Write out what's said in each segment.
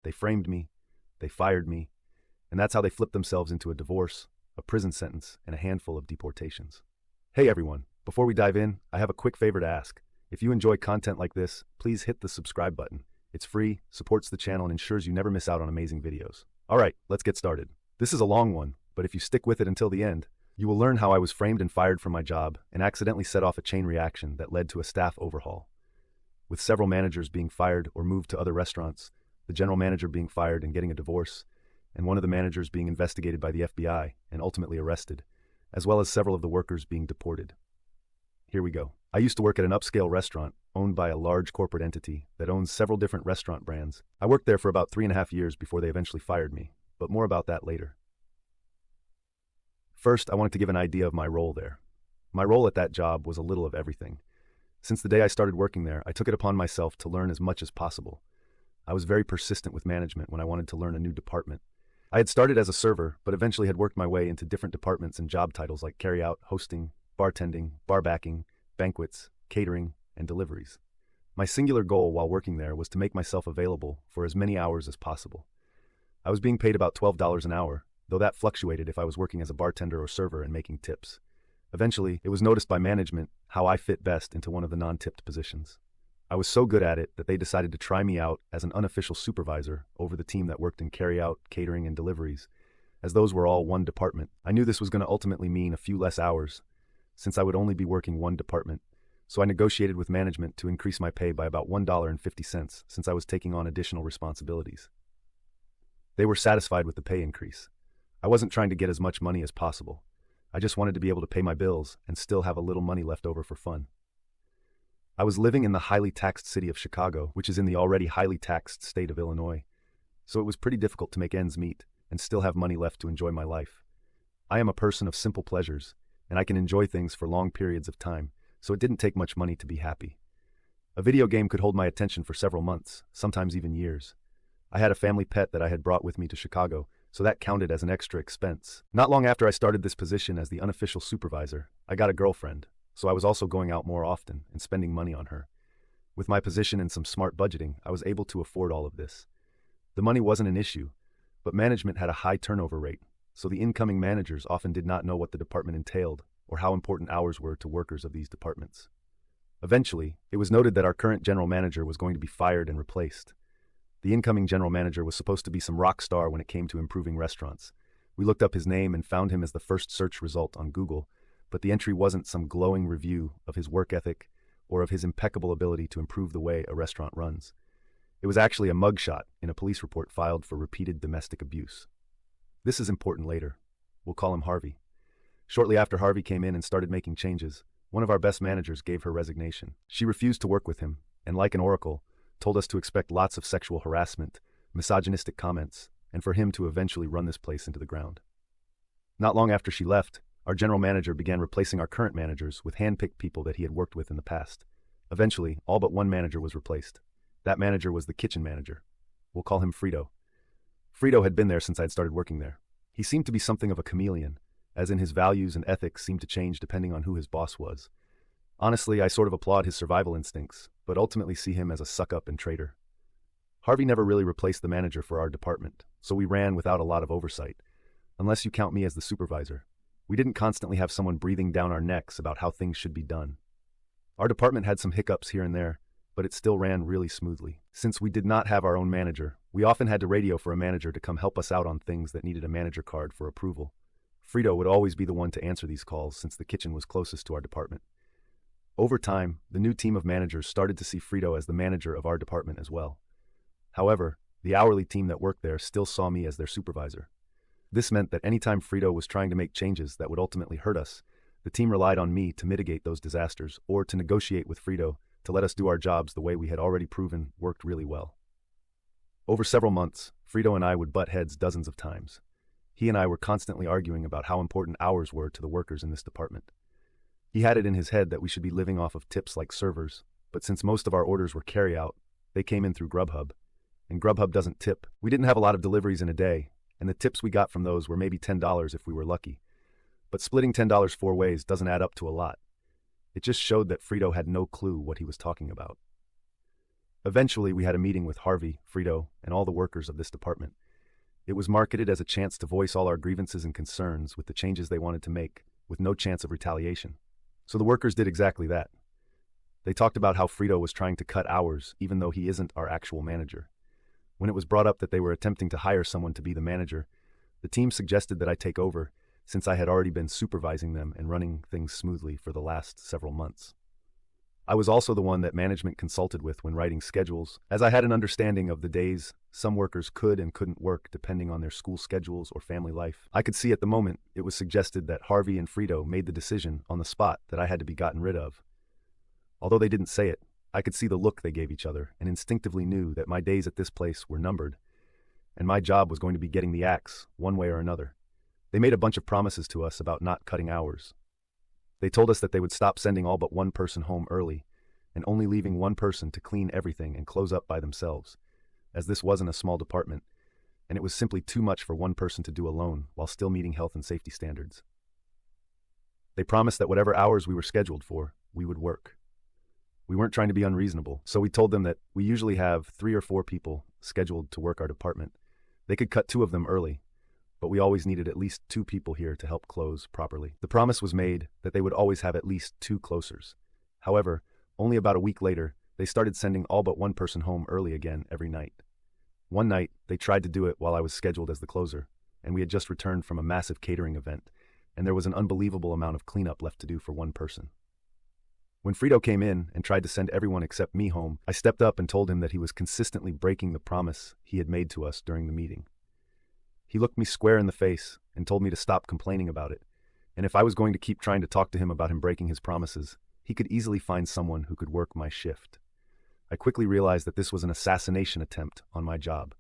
They framed me, they fired me, and that's how they flipped themselves into a divorce, a prison sentence, and a handful of deportations. Hey everyone, before we dive in, I have a quick favor to ask. If you enjoy content like this, please hit the subscribe button. It's free, supports the channel, and ensures you never miss out on amazing videos. Alright, let's get started. This is a long one, but if you stick with it until the end, you will learn how I was framed and fired from my job and accidentally set off a chain reaction that led to a staff overhaul. With several managers being fired or moved to other restaurants, the general manager being fired and getting a divorce, and one of the managers being investigated by the FBI and ultimately arrested, as well as several of the workers being deported. Here we go. I used to work at an upscale restaurant owned by a large corporate entity that owns several different restaurant brands. I worked there for about 3.5 years before they eventually fired me, but more about that later. First, I wanted to give an idea of my role there. My role at that job was a little of everything. Since the day I started working there, I took it upon myself to learn as much as possible. I was very persistent with management when I wanted to learn a new department. I had started as a server, but eventually had worked my way into different departments and job titles like carry-out, hosting, bartending, bar backing, banquets, catering, and deliveries. My singular goal while working there was to make myself available for as many hours as possible. I was being paid about $12 an hour, though that fluctuated if I was working as a bartender or server and making tips. Eventually, it was noticed by management how I fit best into one of the non-tipped positions. I was so good at it that they decided to try me out as an unofficial supervisor over the team that worked in carry-out, catering, and deliveries. As those were all one department, I knew this was going to ultimately mean a few less hours, since I would only be working one department, so I negotiated with management to increase my pay by about $1.50 since I was taking on additional responsibilities. They were satisfied with the pay increase. I wasn't trying to get as much money as possible. I just wanted to be able to pay my bills and still have a little money left over for fun. I was living in the highly taxed city of Chicago, which is in the already highly taxed state of Illinois, so it was pretty difficult to make ends meet and still have money left to enjoy my life. I am a person of simple pleasures, and I can enjoy things for long periods of time, so it didn't take much money to be happy. A video game could hold my attention for several months, sometimes even years. I had a family pet that I had brought with me to Chicago, so that counted as an extra expense. Not long after I started this position as the unofficial supervisor, I got a girlfriend, so I was also going out more often and spending money on her. With my position and some smart budgeting, I was able to afford all of this. The money wasn't an issue, but management had a high turnover rate, so the incoming managers often did not know what the department entailed or how important hours were to workers of these departments. Eventually, it was noted that our current general manager was going to be fired and replaced. The incoming general manager was supposed to be some rock star when it came to improving restaurants. We looked up his name and found him as the first search result on Google, but the entry wasn't some glowing review of his work ethic or of his impeccable ability to improve the way a restaurant runs. It was actually a mugshot in a police report filed for repeated domestic abuse. This is important later. We'll call him Harvey. Shortly after Harvey came in and started making changes, one of our best managers gave her resignation. She refused to work with him, and like an oracle, told us to expect lots of sexual harassment, misogynistic comments, and for him to eventually run this place into the ground. Not long after she left, our general manager began replacing our current managers with hand-picked people that he had worked with in the past. Eventually, all but one manager was replaced. That manager was the kitchen manager. We'll call him Frito. Frito had been there since I'd started working there. He seemed to be something of a chameleon, as in his values and ethics seemed to change depending on who his boss was. Honestly, I sort of applaud his survival instincts, but ultimately see him as a suck-up and traitor. Harvey never really replaced the manager for our department, so we ran without a lot of oversight, unless you count me as the supervisor. We didn't constantly have someone breathing down our necks about how things should be done. Our department had some hiccups here and there, but it still ran really smoothly. Since we did not have our own manager, we often had to radio for a manager to come help us out on things that needed a manager card for approval. Frito would always be the one to answer these calls since the kitchen was closest to our department. Over time, the new team of managers started to see Frito as the manager of our department as well. However, the hourly team that worked there still saw me as their supervisor. This meant that anytime Frito was trying to make changes that would ultimately hurt us, the team relied on me to mitigate those disasters or to negotiate with Frito to let us do our jobs the way we had already proven worked really well. Over several months, Frito and I would butt heads dozens of times. He and I were constantly arguing about how important hours were to the workers in this department. He had it in his head that we should be living off of tips like servers, but since most of our orders were carry-out, they came in through Grubhub, and Grubhub doesn't tip. We didn't have a lot of deliveries in a day, and the tips we got from those were maybe $10 if we were lucky. But splitting $10 four ways doesn't add up to a lot. It just showed that Frito had no clue what he was talking about. Eventually, we had a meeting with Harvey, Frito, and all the workers of this department. It was marketed as a chance to voice all our grievances and concerns with the changes they wanted to make, with no chance of retaliation. So the workers did exactly that. They talked about how Frito was trying to cut hours, even though he isn't our actual manager. When it was brought up that they were attempting to hire someone to be the manager, the team suggested that I take over, since I had already been supervising them and running things smoothly for the last several months. I was also the one that management consulted with when writing schedules, as I had an understanding of the days some workers could and couldn't work depending on their school schedules or family life. I could see at the moment it was suggested that Harvey and Frito made the decision on the spot that I had to be gotten rid of. Although they didn't say it, I could see the look they gave each other and instinctively knew that my days at this place were numbered, and my job was going to be getting the axe one way or another. They made a bunch of promises to us about not cutting hours. They told us that they would stop sending all but one person home early and only leaving one person to clean everything and close up by themselves, as this wasn't a small department, and it was simply too much for one person to do alone while still meeting health and safety standards. They promised that whatever hours we were scheduled for, we would work. We weren't trying to be unreasonable, so we told them that we usually have 3 or 4 people scheduled to work our department. They could cut 2 of them early, but we always needed at least 2 people here to help close properly. The promise was made that they would always have at least 2 closers. However, only about a week later, they started sending all but one person home early again every night. One night, they tried to do it while I was scheduled as the closer, and we had just returned from a massive catering event, and there was an unbelievable amount of cleanup left to do for one person. When Frito came in and tried to send everyone except me home, I stepped up and told him that he was consistently breaking the promise he had made to us during the meeting. He looked me square in the face and told me to stop complaining about it, and if I was going to keep trying to talk to him about him breaking his promises, he could easily find someone who could work my shift. I quickly realized that this was an assassination attempt on my job.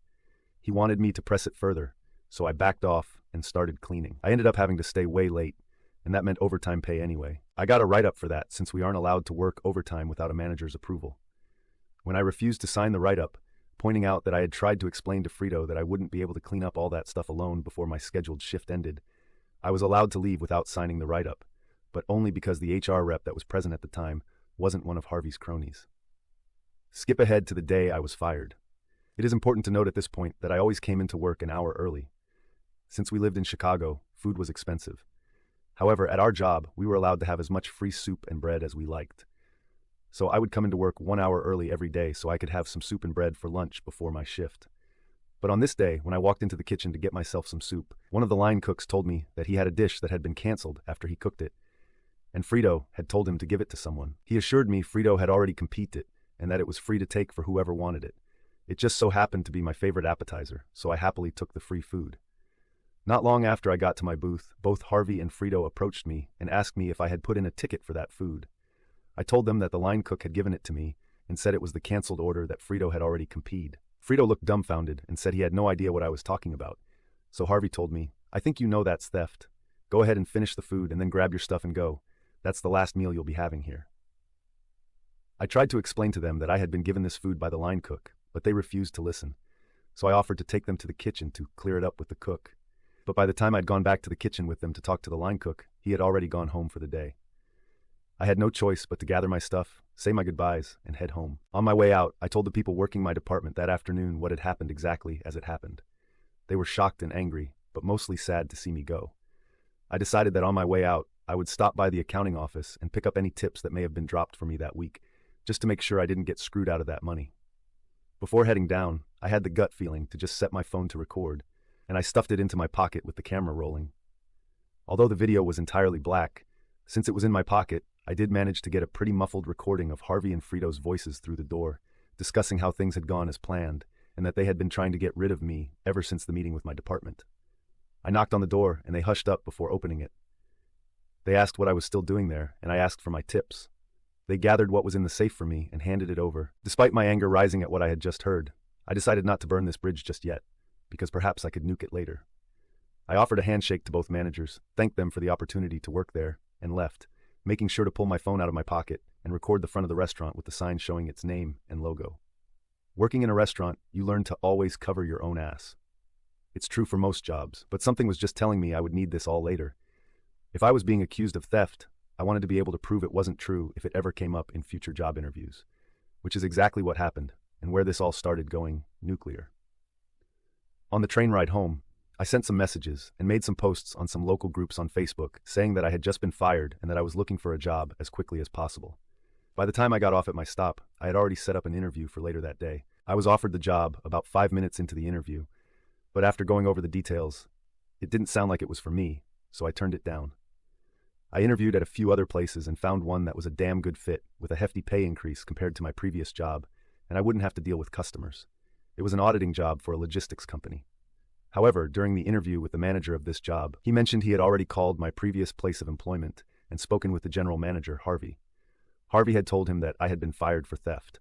He wanted me to press it further, so I backed off and started cleaning. I ended up having to stay way late, and that meant overtime pay anyway. I got a write-up for that since we aren't allowed to work overtime without a manager's approval. When I refused to sign the write-up, pointing out that I had tried to explain to Frito that I wouldn't be able to clean up all that stuff alone before my scheduled shift ended, I was allowed to leave without signing the write-up, but only because the HR rep that was present at the time wasn't one of Harvey's cronies. Skip ahead to the day I was fired. It is important to note at this point that I always came into work an hour early. Since we lived in Chicago, food was expensive. However, at our job, we were allowed to have as much free soup and bread as we liked. So I would come into work 1 hour early every day so I could have some soup and bread for lunch before my shift. But on this day, when I walked into the kitchen to get myself some soup, one of the line cooks told me that he had a dish that had been canceled after he cooked it, and Frito had told him to give it to someone. He assured me Frito had already competed it, and that it was free to take for whoever wanted it. It just so happened to be my favorite appetizer, so I happily took the free food. Not long after I got to my booth, both Harvey and Frito approached me and asked me if I had put in a ticket for that food. I told them that the line cook had given it to me and said it was the canceled order that Frito had already competed. Frito looked dumbfounded and said he had no idea what I was talking about. So Harvey told me, "I think you know that's theft. Go ahead and finish the food and then grab your stuff and go. That's the last meal you'll be having here." I tried to explain to them that I had been given this food by the line cook, but they refused to listen. So I offered to take them to the kitchen to clear it up with the cook. But by the time I'd gone back to the kitchen with them to talk to the line cook, he had already gone home for the day. I had no choice but to gather my stuff, say my goodbyes, and head home. On my way out, I told the people working my department that afternoon what had happened exactly as it happened. They were shocked and angry, but mostly sad to see me go. I decided that on my way out, I would stop by the accounting office and pick up any tips that may have been dropped for me that week, just to make sure I didn't get screwed out of that money. Before heading down, I had the gut feeling to just set my phone to record, and I stuffed it into my pocket with the camera rolling. Although the video was entirely black, since it was in my pocket, I did manage to get a pretty muffled recording of Harvey and Frito's voices through the door, discussing how things had gone as planned, and that they had been trying to get rid of me ever since the meeting with my department. I knocked on the door, and they hushed up before opening it. They asked what I was still doing there, and I asked for my tips. They gathered what was in the safe for me and handed it over. Despite my anger rising at what I had just heard, I decided not to burn this bridge just yet, because perhaps I could nuke it later. I offered a handshake to both managers, thanked them for the opportunity to work there, and left, making sure to pull my phone out of my pocket and record the front of the restaurant with the sign showing its name and logo. Working in a restaurant, you learn to always cover your own ass. It's true for most jobs, but something was just telling me I would need this all later. If I was being accused of theft, I wanted to be able to prove it wasn't true if it ever came up in future job interviews, which is exactly what happened, and where this all started going nuclear. On the train ride home, I sent some messages and made some posts on some local groups on Facebook saying that I had just been fired and that I was looking for a job as quickly as possible. By the time I got off at my stop, I had already set up an interview for later that day. I was offered the job about 5 minutes into the interview, but after going over the details, it didn't sound like it was for me, so I turned it down. I interviewed at a few other places and found one that was a damn good fit with a hefty pay increase compared to my previous job, and I wouldn't have to deal with customers. It was an auditing job for a logistics company. However, during the interview with the manager of this job, he mentioned he had already called my previous place of employment and spoken with the general manager, Harvey. Harvey had told him that I had been fired for theft.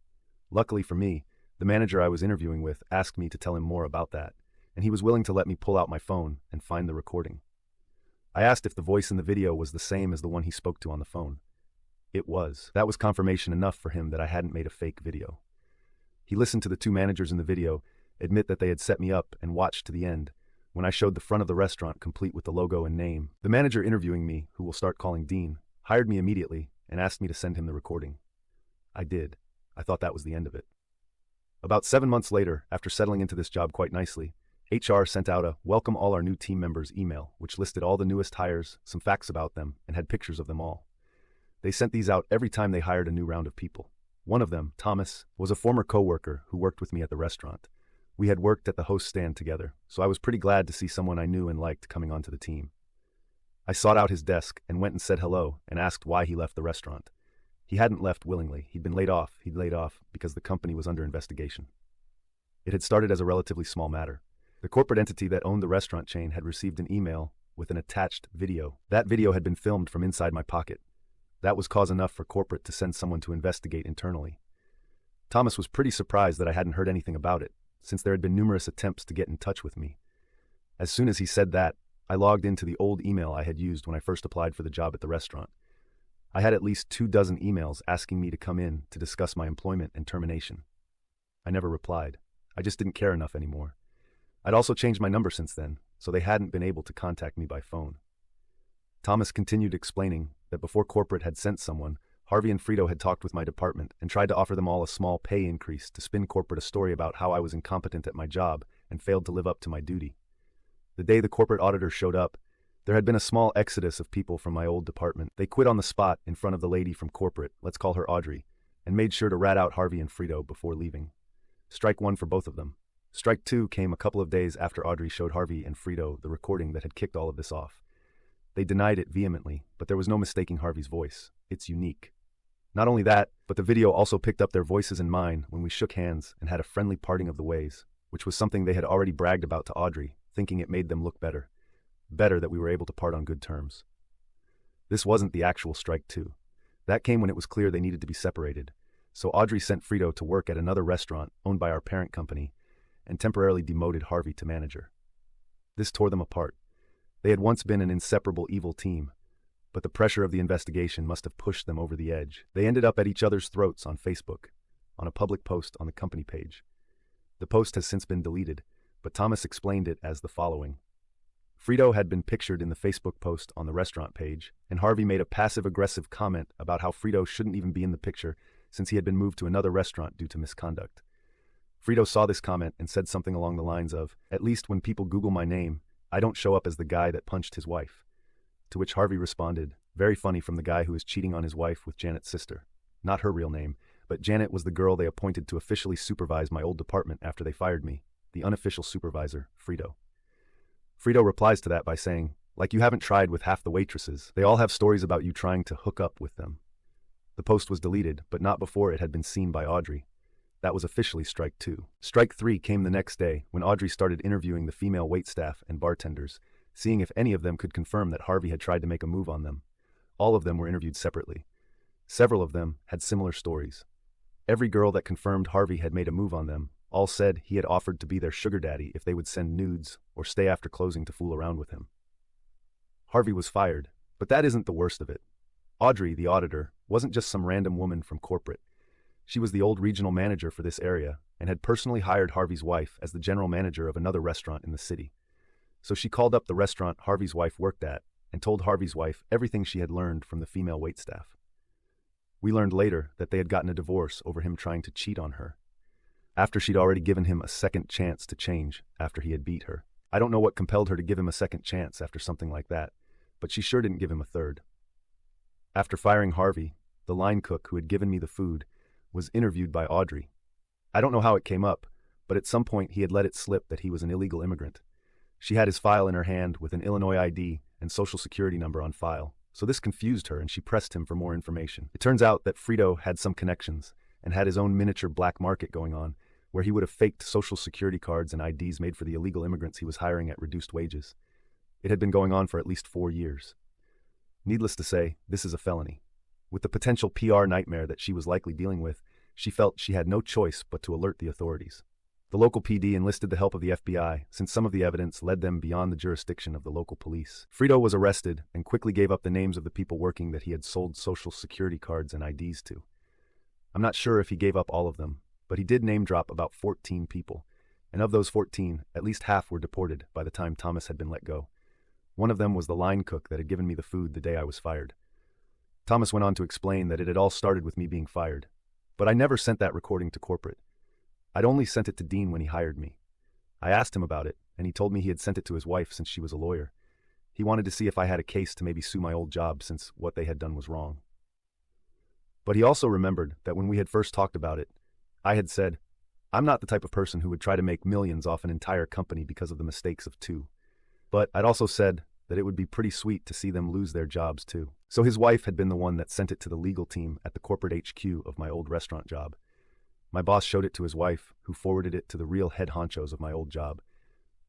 Luckily for me, the manager I was interviewing with asked me to tell him more about that, and he was willing to let me pull out my phone and find the recording. I asked if the voice in the video was the same as the one he spoke to on the phone. It was. That was confirmation enough for him that I hadn't made a fake video. He listened to the two managers in the video admit that they had set me up and watched to the end when I showed the front of the restaurant complete with the logo and name. The manager interviewing me, who we'll start calling Dean, hired me immediately and asked me to send him the recording. I did. I thought that was the end of it. About 7 months later, after settling into this job quite nicely, HR sent out a welcome all our new team members email, which listed all the newest hires, some facts about them, and had pictures of them all. They sent these out every time they hired a new round of people. One of them, Thomas, was a former coworker who worked with me at the restaurant. We had worked at the host stand together, so I was pretty glad to see someone I knew and liked coming onto the team. I sought out his desk and went and said hello and asked why he left the restaurant. He hadn't left willingly. He'd been laid off. He'd laid off because the company was under investigation. It had started as a relatively small matter. The corporate entity that owned the restaurant chain had received an email with an attached video. That video had been filmed from inside my pocket. That was cause enough for corporate to send someone to investigate internally. Thomas was pretty surprised that I hadn't heard anything about it, since there had been numerous attempts to get in touch with me. As soon as he said that, I logged into the old email I had used when I first applied for the job at the restaurant. I had at least 24 emails asking me to come in to discuss my employment and termination. I never replied. I just didn't care enough anymore. I'd also changed my number since then, so they hadn't been able to contact me by phone. Thomas continued explaining that before corporate had sent someone, Harvey and Frito had talked with my department and tried to offer them all a small pay increase to spin corporate a story about how I was incompetent at my job and failed to live up to my duty. The day the corporate auditor showed up, there had been a small exodus of people from my old department. They quit on the spot in front of the lady from corporate, let's call her Audrey, and made sure to rat out Harvey and Frito before leaving. Strike one for both of them. Strike two came a couple of days after Audrey showed Harvey and Frito the recording that had kicked all of this off. They denied it vehemently, but there was no mistaking Harvey's voice. It's unique. Not only that, but the video also picked up their voices and mine when we shook hands and had a friendly parting of the ways, which was something they had already bragged about to Audrey, thinking it made them look better. Better that we were able to part on good terms. This wasn't the actual strike two. That came when it was clear they needed to be separated, so Audrey sent Frito to work at another restaurant owned by our parent company and temporarily demoted Harvey to manager. This tore them apart. They had once been an inseparable evil team, but the pressure of the investigation must have pushed them over the edge. They ended up at each other's throats on Facebook, on a public post on the company page. The post has since been deleted, but Thomas explained it as the following. Frito had been pictured in the Facebook post on the restaurant page, and Harvey made a passive-aggressive comment about how Frito shouldn't even be in the picture since he had been moved to another restaurant due to misconduct. Frito saw this comment and said something along the lines of, "At least when people Google my name, I don't show up as the guy that punched his wife." To which Harvey responded, "Very funny from the guy who is cheating on his wife with Janet's sister." Not her real name, but Janet was the girl they appointed to officially supervise my old department after they fired me, the unofficial supervisor, Frito. Frito replies to that by saying, "Like you haven't tried with half the waitresses. They all have stories about you trying to hook up with them." The post was deleted, but not before it had been seen by Audrey. That was officially strike two. Strike three came the next day when Audrey started interviewing the female waitstaff and bartenders, seeing if any of them could confirm that Harvey had tried to make a move on them. All of them were interviewed separately. Several of them had similar stories. Every girl that confirmed Harvey had made a move on them all said he had offered to be their sugar daddy if they would send nudes or stay after closing to fool around with him. Harvey was fired, but that isn't the worst of it. Audrey, the auditor, wasn't just some random woman from corporate. She was the old regional manager for this area and had personally hired Harvey's wife as the general manager of another restaurant in the city. So she called up the restaurant Harvey's wife worked at and told Harvey's wife everything she had learned from the female waitstaff. We learned later that they had gotten a divorce over him trying to cheat on her. after she'd already given him a second chance to change after he had beat her. I don't know what compelled her to give him a second chance after something like that, but she sure didn't give him a third. After firing Harvey, the line cook who had given me the food was interviewed by Audrey. I don't know how it came up, but at some point he had let it slip that he was an illegal immigrant. She had his file in her hand with an Illinois ID and social security number on file, so this confused her and she pressed him for more information. It turns out that Frito had some connections and had his own miniature black market going on, where he would have faked social security cards and IDs made for the illegal immigrants he was hiring at reduced wages. It had been going on for at least 4 years. Needless to say, this is a felony. With the potential PR nightmare that she was likely dealing with, she felt she had no choice but to alert the authorities. The local PD enlisted the help of the FBI, since some of the evidence led them beyond the jurisdiction of the local police. Frito was arrested and quickly gave up the names of the people working that he had sold social security cards and IDs to. I'm not sure if he gave up all of them, but he did name drop about 14 people, and of those 14, at least half were deported by the time Thomas had been let go. One of them was the line cook that had given me the food the day I was fired. Thomas went on to explain that it had all started with me being fired, but I never sent that recording to corporate. I'd only sent it to Dean when he hired me. I asked him about it, and he told me he had sent it to his wife since she was a lawyer. He wanted to see if I had a case to maybe sue my old job since what they had done was wrong. But he also remembered that when we had first talked about it, I had said, I'm not the type of person who would try to make millions off an entire company because of the mistakes of two. But I'd also said that it would be pretty sweet to see them lose their jobs too. So his wife had been the one that sent it to the legal team at the corporate HQ of my old restaurant job. My boss showed it to his wife, who forwarded it to the real head honchos of my old job.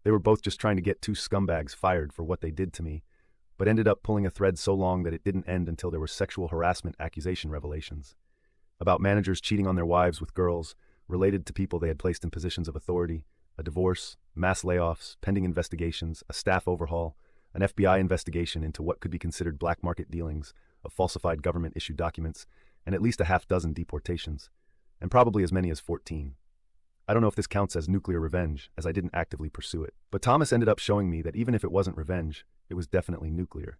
They were both just trying to get two scumbags fired for what they did to me, but ended up pulling a thread so long that it didn't end until there were sexual harassment accusation revelations about managers cheating on their wives with girls, related to people they had placed in positions of authority, a divorce, mass layoffs, pending investigations, a staff overhaul, an FBI investigation into what could be considered black market dealings of falsified government-issued documents, and at least a half dozen deportations, and probably as many as 14. I don't know if this counts as nuclear revenge, as I didn't actively pursue it. But Thomas ended up showing me that even if it wasn't revenge, it was definitely nuclear.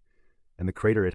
And the crater it